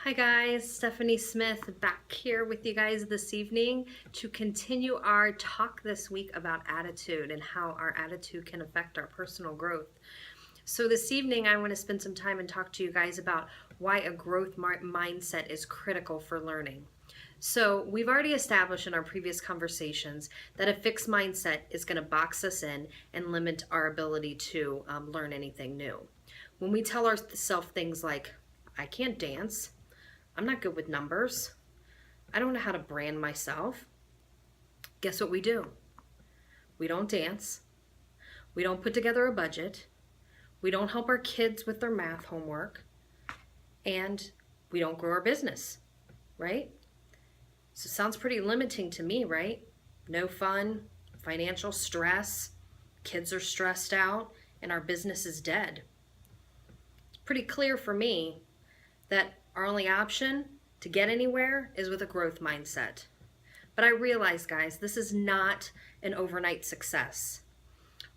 Hi guys, Stephanie Smith back here with you guys this evening to continue our talk this week about attitude and how our attitude can affect our personal growth. So this evening I want to spend some time and talk to you guys about why a growth mindset is critical for learning. So we've already established in our previous conversations that a fixed mindset is going to box us in and limit our ability to learn anything new. When we tell ourselves things like, I can't dance, I'm not good with numbers, I don't know how to brand myself, guess what we do? We don't dance, we don't put together a budget, we don't help our kids with their math homework, and we don't grow our business, right? So it sounds pretty limiting to me, right? No fun, financial stress, kids are stressed out, and our business is dead. It's pretty clear for me that our only option to get anywhere is with a growth mindset. But I realize, guys, this is not an overnight success.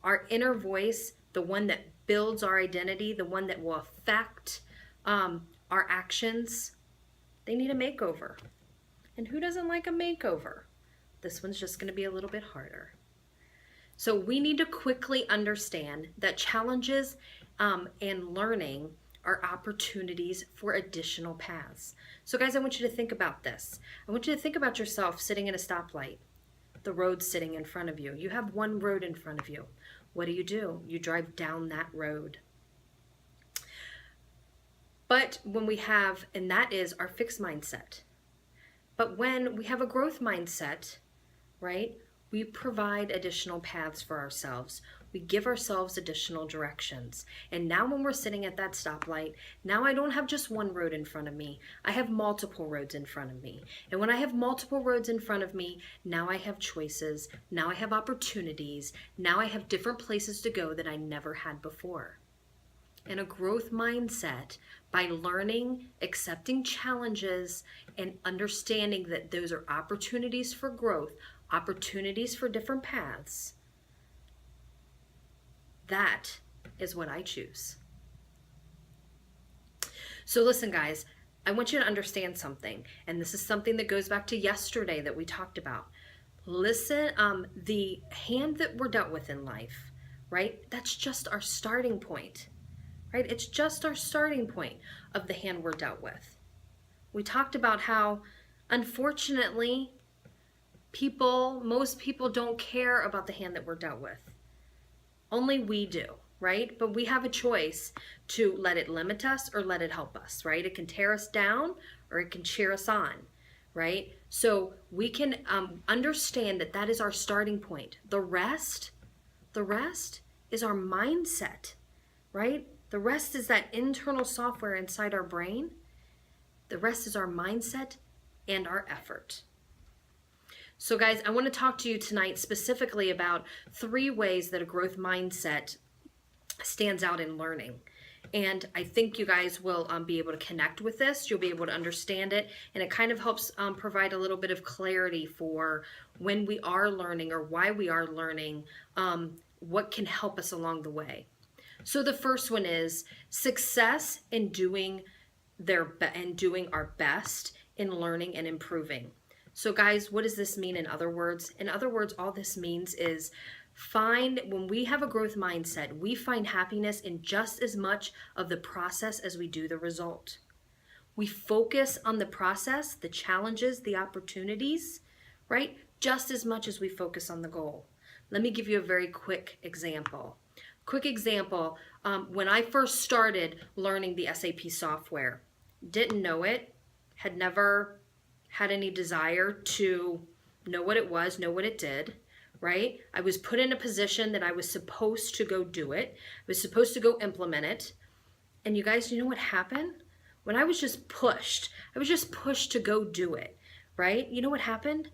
Our inner voice, the one that builds our identity, the one that will affect our actions, they need a makeover. And who doesn't like a makeover? This one's just going to be a little bit harder. So we need to quickly understand that challenges and learning are opportunities for additional paths. So guys, I want you to think about this. I want you to think about yourself sitting at a stoplight. The road's sitting in front of you. You have one road in front of you. What do? You drive down that road. But when we have, and that is our fixed mindset. But when we have a growth mindset, right, we provide additional paths for ourselves. We give ourselves additional directions. And now when we're sitting at that stoplight, now I don't have just one road in front of me. I have multiple roads in front of me. And when I have multiple roads in front of me, now I have choices. Now I have opportunities. Now I have different places to go that I never had before. And a growth mindset, by learning, accepting challenges, and understanding that those are opportunities for growth, opportunities for different paths, that is what I choose. So listen, guys, I want you to understand something, and this is something that goes back to yesterday that we talked about. Listen, the hand that we're dealt with in life, right? That's just our starting point, right? It's just our starting point of the hand we're dealt with. We talked about how, unfortunately, most people don't care about the hand that we're dealt with. Only we do, right? But we have a choice to let it limit us or let it help us, right? It can tear us down or it can cheer us on, right? So we can understand that that is our starting point. The rest is our mindset, right? The rest is that internal software inside our brain. The rest is our mindset and our effort. So guys, I want to talk to you tonight specifically about 3 ways that a growth mindset stands out in learning. And I think you guys will be able to connect with this. You'll be able to understand it. And it kind of helps provide a little bit of clarity for when we are learning or why we are learning, what can help us along the way. So the first one is success in doing our best in learning and improving. So guys, what does this mean in other words? In other words, all this means is when we have a growth mindset, we find happiness in just as much of the process as we do the result. We focus on the process, the challenges, the opportunities, right? Just as much as we focus on the goal. Let me give you a very quick example. When I first started learning the SAP software, didn't know it, had never had any desire to know what it was, know what it did, right? I was put in a position that I was supposed to go do it. I was supposed to go implement it. And you guys, you know what happened? When I was just pushed to go do it, right? You know what happened?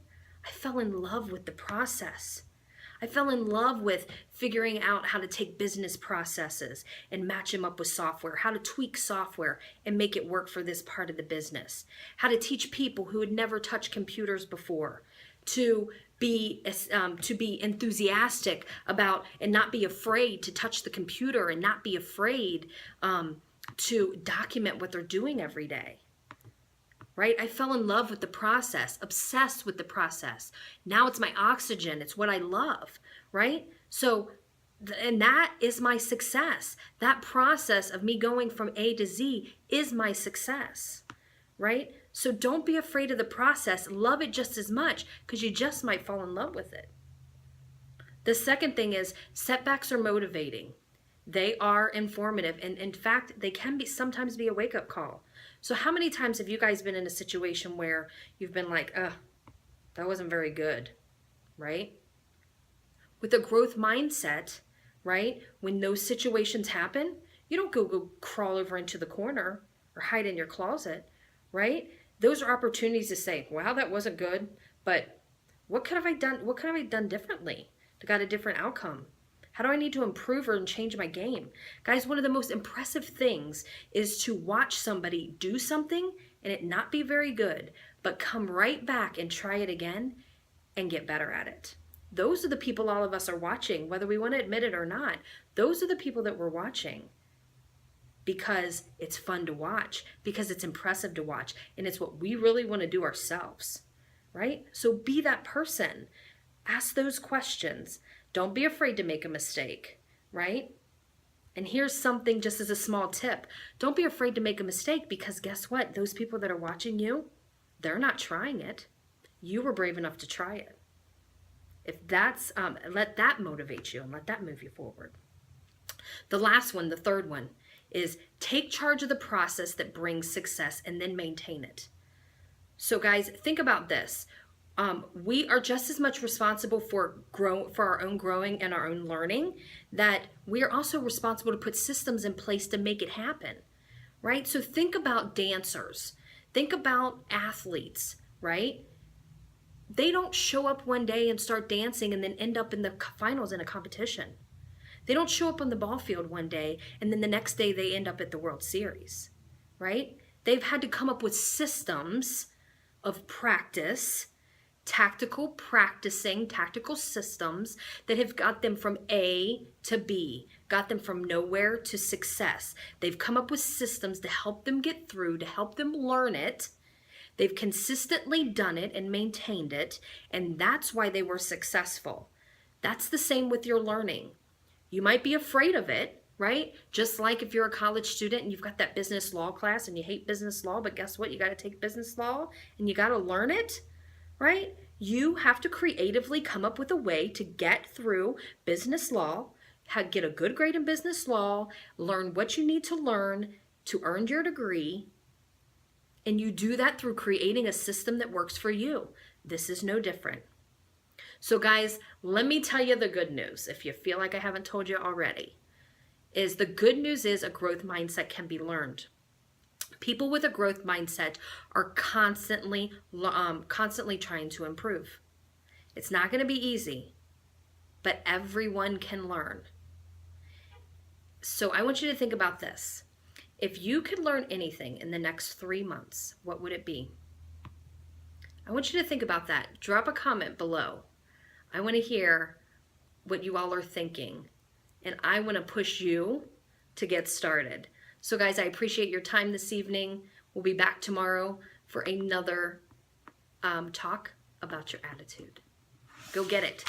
I fell in love with the process. I fell in love with figuring out how to take business processes and match them up with software, how to tweak software and make it work for this part of the business, how to teach people who had never touched computers before to be enthusiastic about and not be afraid to touch the computer and not be afraid to document what they're doing every day. right? I fell in love with the process, obsessed with the process. Now it's my oxygen. It's what I love, right? So, and that is my success. That process of me going from A to Z is my success, right? So don't be afraid of the process. Love it just as much, because you just might fall in love with it. The second thing is setbacks are motivating. They are informative. And in fact, they can be sometimes be a wake-up call. So how many times have you guys been in a situation where you've been like, that wasn't very good, right? With a growth mindset, right? When those situations happen, you don't go crawl over into the corner or hide in your closet, right? Those are opportunities to say, wow, that wasn't good, but what could have I done? What could have I done differently to got a different outcome? How do I need to improve or change my game? Guys, one of the most impressive things is to watch somebody do something and it not be very good, but come right back and try it again and get better at it. Those are the people all of us are watching, whether we want to admit it or not. Those are the people that we're watching because it's fun to watch, because it's impressive to watch, and it's what we really want to do ourselves, right? So be that person. Ask those questions. Don't be afraid to make a mistake, right? And here's something just as a small tip. Don't be afraid to make a mistake, because guess what? Those people that are watching you, they're not trying it. You were brave enough to try it. If that's, let that motivate you and let that move you forward. The last one, the third one, is take charge of the process that brings success and then maintain it. So guys, think about this. We are just as much responsible for our own growing and our own learning, that we are also responsible to put systems in place to make it happen, right? So think about dancers. Think about athletes, right? They don't show up one day and start dancing and then end up in the finals in a competition. They don't show up on the ball field one day and then the next day they end up at the World Series, right? They've had to come up with systems of practice, tactical systems that have got them from A to B, got them from nowhere to success. They've come up with systems to help them get through, to help them learn it. They've consistently done it and maintained it, and that's why they were successful. That's the same with your learning. You might be afraid of it, right? Just like if you're a college student and you've got that business law class and you hate business law, but guess what? You got to take business law and you got to learn it, right? You have to creatively come up with a way to get through business law, get a good grade in business law, learn what you need to learn to earn your degree. And you do that through creating a system that works for you. This is no different. So guys, let me tell you the good news, if you feel like I haven't told you already, is the good news is a growth mindset can be learned. People with a growth mindset are constantly trying to improve. It's not going to be easy, but everyone can learn. So I want you to think about this. If you could learn anything in the next 3 months, what would it be? I want you to think about that. Drop a comment below. I want to hear what you all are thinking, and I want to push you to get started. So guys, I appreciate your time this evening. We'll be back tomorrow for another talk about your attitude. Go get it.